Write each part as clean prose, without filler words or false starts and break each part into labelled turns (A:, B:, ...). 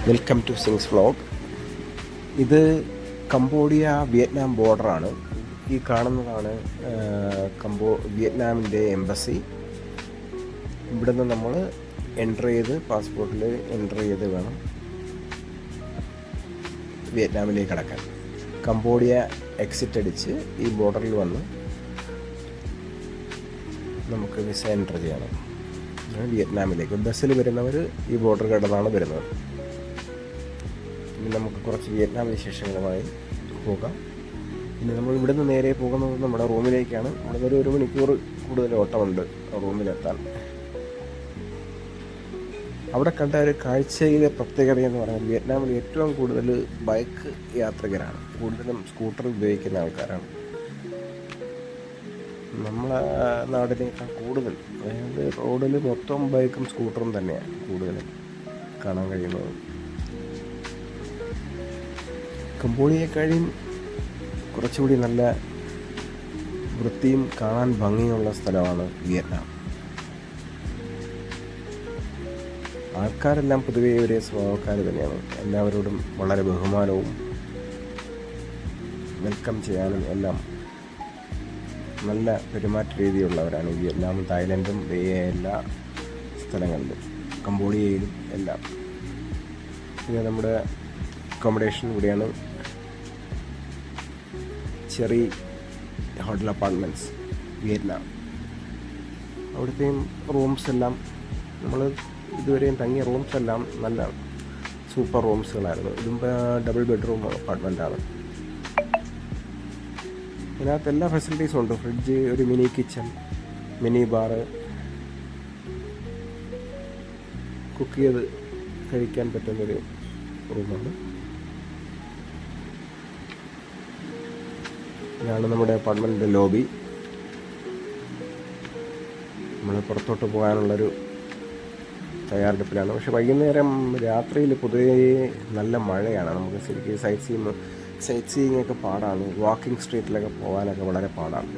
A: Welcome to Sings vlog. ഇത് Cambodia Vietnam ബോർഡറാണ്. ഈ കാണുന്നതാണ് വിയറ്റ്നാമിൻ്റെ എംബസി. ഇവിടെ നിന്ന് നമ്മൾ എൻ്റർ ചെയ്ത് പാസ്പോർട്ടിൽ എൻ്റർ ചെയ്ത് വേണം വിയറ്റ്നാമിലേക്ക് കടക്കാൻ. കംബോഡിയ എക്സിറ്റ് അടിച്ച് ഈ ബോർഡറിൽ വന്ന് നമുക്ക് വിസ എൻ്റർ ചെയ്യണം വിയറ്റ്നാമിലേക്ക്. ബസ്സിൽ വരുന്നവർ ഈ ബോർഡർ കടന്നാണ് വരുന്നത്. ഇനി നമുക്ക് കുറച്ച് വിയറ്റ്നാം വിശേഷങ്ങളുമായി പോകാം. പിന്നെ നമ്മൾ ഇവിടെ നിന്ന് നേരെ പോകുന്നത് നമ്മുടെ റൂമിലേക്കാണ്. ഇവിടെ നിന്ന് ഒരു മണിക്കൂർ കൂടുതൽ ഓട്ടമുണ്ട് റൂമിലെത്താൻ. അവിടെ കണ്ട ഒരു കാഴ്ചയിലെ പ്രത്യേകത എന്ന് പറയുന്നത് വിയറ്റ്നാമിൽ ഏറ്റവും കൂടുതൽ ബൈക്ക് യാത്രികരാണ്, കൂടുതലും സ്കൂട്ടർ ഉപയോഗിക്കുന്ന ആൾക്കാരാണ്. നമ്മളെ നാടിനേക്കാൾ കൂടുതൽ, അതായത് റോഡിൽ മൊത്തം ബൈക്കും സ്കൂട്ടറും തന്നെയാണ് കൂടുതലും കാണാൻ കഴിയുന്നത്. കംബോഡിയയെക്കാളും കുറച്ചുകൂടി നല്ല വൃത്തിയും കാണാൻ ഭംഗിയുള്ള സ്ഥലമാണ് വിയറ്റ്നാം. ആൾക്കാരെല്ലാം പൊതുവേ ഒരേ സ്വഭാവക്കാർ തന്നെയാണ്. എല്ലാവരോടും വളരെ ബഹുമാനവും വെൽക്കം ചെയ്യാനും എല്ലാം നല്ല പെരുമാറ്റ രീതിയുള്ളവരാണ് വിയറ്റ്നാമും തായ്ലൻഡും എല്ലാ സ്ഥലങ്ങളിലും, കംബോഡിയയിലും എല്ലാം. പിന്നെ നമ്മുടെ അക്കോമഡേഷൻ ഇവിടെയാണ്. Cherry hotel apartments Vietnam. അവിടുത്തെയും റൂംസ് എല്ലാം, നമ്മൾ ഇതുവരെയും തങ്ങിയ റൂംസ് എല്ലാം നല്ല സൂപ്പർ റൂംസുകളായിരുന്നു. ഇതും ഡബിൾ ബെഡ്റൂം അപ്പാർട്ട്മെൻറ്റാണ്. ഇതിനകത്ത് എല്ലാ ഫെസിലിറ്റീസും ഉണ്ട്. ഫ്രിഡ്ജ്, ഒരു mini kitchen, mini bar, cook ചെയ്ത് കഴിക്കാൻ പറ്റുന്നൊരു റൂമാണ്. ഇതാണ് നമ്മുടെ അപ്പാർട്ട്മെൻറ്റിൻ്റെ ലോബി. നമ്മൾ പുറത്തോട്ട് പോകാനുള്ളൊരു തയ്യാറെടുപ്പിലാണ്. പക്ഷേ വൈകുന്നേരം രാത്രിയിൽ പൊതുവേ നല്ല മഴയാണ്. നമുക്ക് ശരിക്കും സൈറ്റ് സീയിങ് ഒക്കെ പാടാണ്. വാക്കിംഗ് സ്ട്രീറ്റിലൊക്കെ പോകാനൊക്കെ വളരെ പാടാണ്.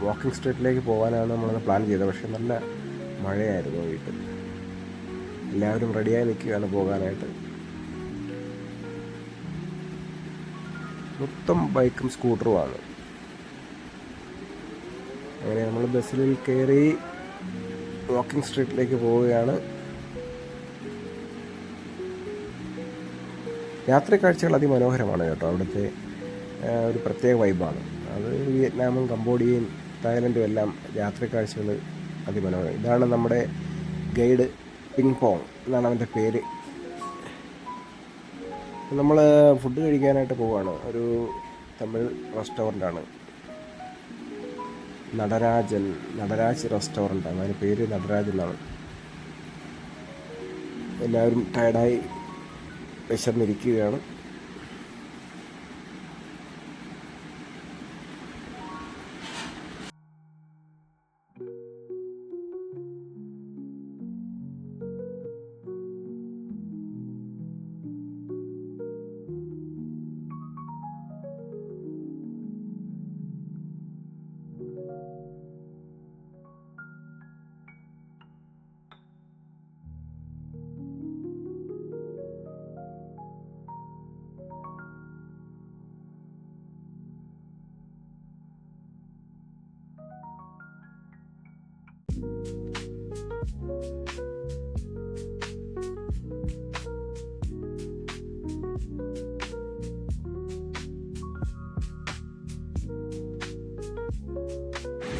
A: വാക്കിംഗ് സ്ട്രീറ്റിലേക്ക് പോകാനാണ് നമ്മളത് പ്ലാൻ ചെയ്തത്. പക്ഷേ നല്ല മഴയായിരുന്നു. വീട്ടിൽ എല്ലാവരും റെഡിയായി നിൽക്കുകയാണ് പോകാനായിട്ട്. മൊത്തം ബൈക്കും സ്കൂട്ടറുമാണ്. അങ്ങനെ നമ്മൾ ബസ്സിൽ കയറി വാക്കിംഗ് സ്ട്രീറ്റിലേക്ക് പോവുകയാണ്. രാത്രി കാഴ്ചകൾ അതിമനോഹരമാണ് കേട്ടോ. അവിടുത്തെ ഒരു പ്രത്യേക വൈബാണ് അത്. വിയറ്റ്നാമും കംബോഡിയയും തായ്ലൻഡും എല്ലാം രാത്രി കാഴ്ചകൾ അതിമനോഹരം. ഇതാണ് നമ്മുടെ ഗൈഡ്, പിങ് പോങ് എന്നാണ് അവൻ്റെ പേര്. നമ്മൾ ഫുഡ് കഴിക്കാനായിട്ട് പോവുകയാണ്. ഒരു തമിഴ് റെസ്റ്റോറൻ്റാണ്, നടരാജ് റെസ്റ്റോറൻ്റാണ്. അതിൻ്റെ പേര് നടരാജ് എന്നാണ്. എല്ലാവരും ടയർഡായി വിശന്നിരിക്കുകയാണ്.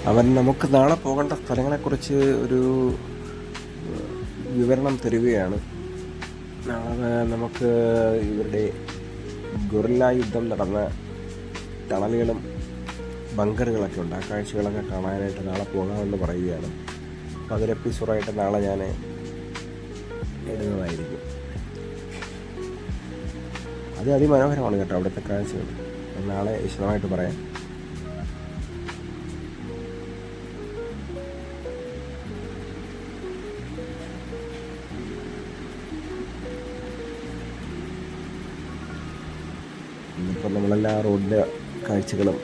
A: അവൻ നമുക്ക് നാളെ പോകേണ്ട സ്ഥലങ്ങളെക്കുറിച്ച് ഒരു വിവരണം തരികയാണ്. നാളെ നമുക്ക് ഇവരുടെ ഗൊറില്ല യുദ്ധം നടന്ന ടണലുകളും ബങ്കറുകളൊക്കെ ഉണ്ട്. ആ കാഴ്ചകളൊക്കെ കാണാനായിട്ട് നാളെ പോകാമെന്ന് പറയുകയാണ്. അപ്പോൾ അതൊരു എപ്പിസോഡായിട്ട് നാളെ ഞാൻ ഇടുന്നതായിരിക്കും. അത് അതിമനോഹരമാണ് കേട്ടോ അവിടുത്തെ കാഴ്ചകൾ. നാളെ വിശദമായിട്ട് പറയാം. ഇന്നിപ്പോൾ നമ്മളെല്ലാ റോഡിൻ്റെ കാഴ്ചകളും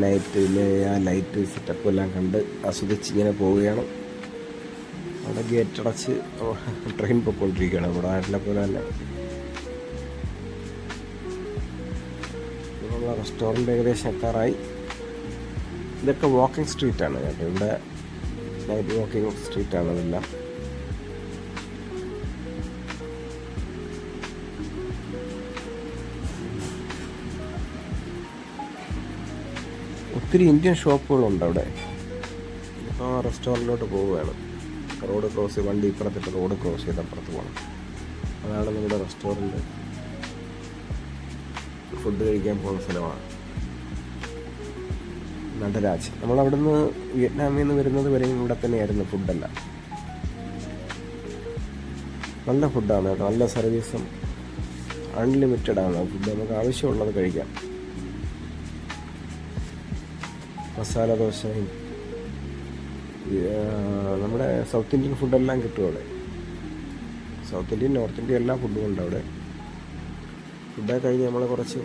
A: നൈറ്റിലെ ആ ലൈറ്റ് സെറ്റപ്പും എല്ലാം കണ്ട് ആസ്വദിച്ച് ഇങ്ങനെ പോവുകയാണ്. അവിടെ ഗേറ്റ് അടച്ച് ട്രെയിൻ പൊയ്ക്കൊണ്ടിരിക്കുകയാണ്. നമ്മുടെ നാട്ടിലെ പോലെ തന്നെ. നമ്മളെ റെസ്റ്റോറൻറ്റ് ഏകദേശം എത്താറായി. ഇതൊക്കെ വാക്കിംഗ് സ്ട്രീറ്റാണ് കേട്ടോ. ഇവിടെ നൈറ്റ് വാക്കിംഗ് സ്ട്രീറ്റാണ് ഇതെല്ലാം. ഒത്തിരി ഇന്ത്യൻ ഷോപ്പുകളുണ്ട് അവിടെ. ഇപ്പോൾ റെസ്റ്റോറൻറ്റിലോട്ട് പോവുകയാണ്. റോഡ് ക്രോസ് ചെയ്ത് വണ്ടി ഇപ്പുറത്തിട്ട് റോഡ് ക്രോസ് ചെയ്ത് അപ്പുറത്ത് പോകണം. അതാണ് നമ്മുടെ റെസ്റ്റോറൻറ്റ്. ഫുഡ് കഴിക്കാൻ പോകുന്ന സ്ഥലമാണ് നടരാജ്. നമ്മളവിടെ നിന്ന് വിയറ്റ്നാമിൽ നിന്ന് വരുന്നത് വരെയും ഇവിടെ തന്നെയായിരുന്നു ഫുഡെല്ലാം. നല്ല ഫുഡാണ് കേട്ടോ. നല്ല സർവീസും അൺലിമിറ്റഡാണ് ഫുഡ്. നമുക്ക് ആവശ്യമുള്ളത് കഴിക്കാം. മസാല ദോശയും നമ്മുടെ സൗത്ത് ഇന്ത്യൻ ഫുഡെല്ലാം കിട്ടും അവിടെ. സൗത്ത് ഇന്ത്യൻ, നോർത്ത് ഇന്ത്യൻ എല്ലാ ഫുഡും ഉണ്ട് അവിടെ. ഫുഡൊക്കെ കഴിഞ്ഞ് നമ്മൾ കുറച്ച്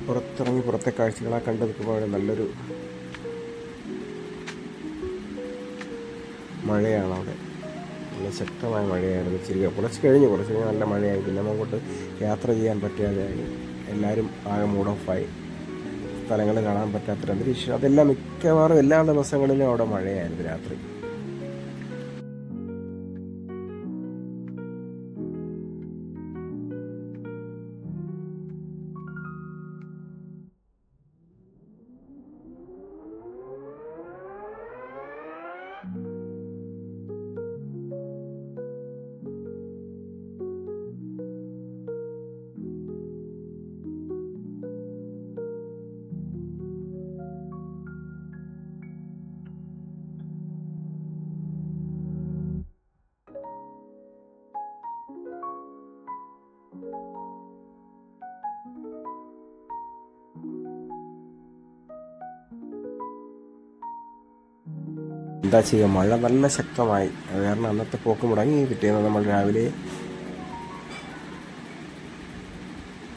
A: പുറത്തിറങ്ങി പുറത്തെ കാഴ്ചകളൊക്കെ കണ്ടു നിൽക്കുമ്പോൾ നല്ലൊരു മഴയാണ് അവിടെ. നല്ല ശക്തമായ മഴയായിരുന്നു. കുറച്ച് കഴിഞ്ഞ് നല്ല മഴയായി. പിന്നെ അങ്ങോട്ട് യാത്ര ചെയ്യാൻ പറ്റാതെയായി. എല്ലാവരും ആകെ മൂഡ് ഓഫായി. സ്ഥലങ്ങൾ കാണാൻ പറ്റാത്തൊരു അന്തരീക്ഷം. അതെല്ലാം മിക്കവാറും എല്ലാ ദിവസങ്ങളിലും അവിടെ മഴയായിരുന്നു രാത്രി. എന്താ ചെയ്യുക, മഴ നല്ല ശക്തമായി. അത് കാരണം അന്നത്തെ പോക്ക് മുടങ്ങി. പിറ്റേന്ന് നമ്മൾ രാവിലെ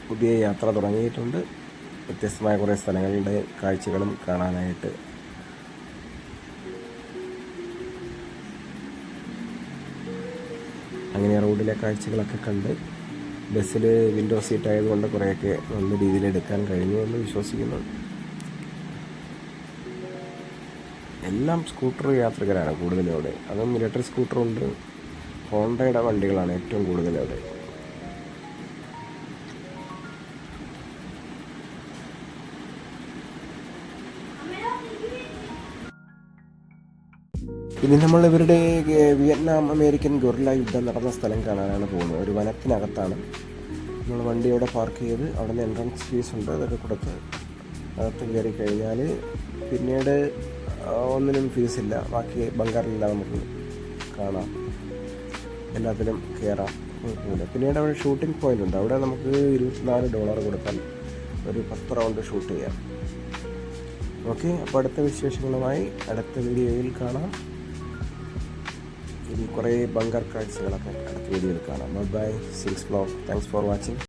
A: പുതിയ യാത്ര തുടങ്ങിയിട്ടുണ്ട്. വ്യത്യസ്തമായ കുറേ സ്ഥലങ്ങളുടെ കാഴ്ചകളും കാണാനായിട്ട്. അങ്ങനെ റോഡിലെ കാഴ്ചകളൊക്കെ കണ്ട് ബസ്സിൽ വിൻഡോ സീറ്റ് ആയതുകൊണ്ട് കുറേയൊക്കെ നല്ല രീതിയിൽ എടുക്കാൻ കഴിഞ്ഞു എന്ന് വിശ്വസിക്കുന്നു. എല്ലാം സ്കൂട്ടർ യാത്രികരാണ് കൂടുതലും അവിടെ. അതും ഇലക്ട്രിക് സ്കൂട്ടറുണ്ട്. ഹോണ്ടയുടെ വണ്ടികളാണ് ഏറ്റവും കൂടുതൽ അവിടെ. ഇനി നമ്മൾ ഇവരുടെ വിയറ്റ്നാം അമേരിക്കൻ ഗൊറില്ല യുദ്ധം നടന്ന സ്ഥലം കാണാനാണ് പോകുന്നത്. ഒരു വനത്തിനകത്താണ്. നമ്മൾ വണ്ടി അവിടെ പാർക്ക് ചെയ്ത് അവിടെ നിന്ന് എൻട്രൻസ് ഫീസ് ഉണ്ട്. അതൊക്കെ കൊടുത്ത് അകത്ത് കയറി കഴിഞ്ഞാൽ പിന്നീട് ഒന്നിനും ഫീസില്ല. ബാക്കി ബംഗാറിലെല്ലാം നമുക്ക് കാണാം, എല്ലാത്തിലും കയറാം, കുഴപ്പമില്ല. പിന്നീട് അവിടെ ഷൂട്ടിംഗ് പോയിൻ്റ് ഉണ്ട്. അവിടെ നമുക്ക് $24 കൊടുത്താൽ ഒരു 10 റൗണ്ട് ഷൂട്ട് ചെയ്യാം. ഓക്കെ, അപ്പോൾ അടുത്ത വിശേഷങ്ങളുമായി അടുത്ത വീഡിയോയിൽ കാണാം. ഇനി കുറേ ബംഗാർ കാഴ്ചകളൊക്കെ അടുത്ത വീഡിയോയിൽ കാണാം. Bye, Sils vlog. Thanks for watching.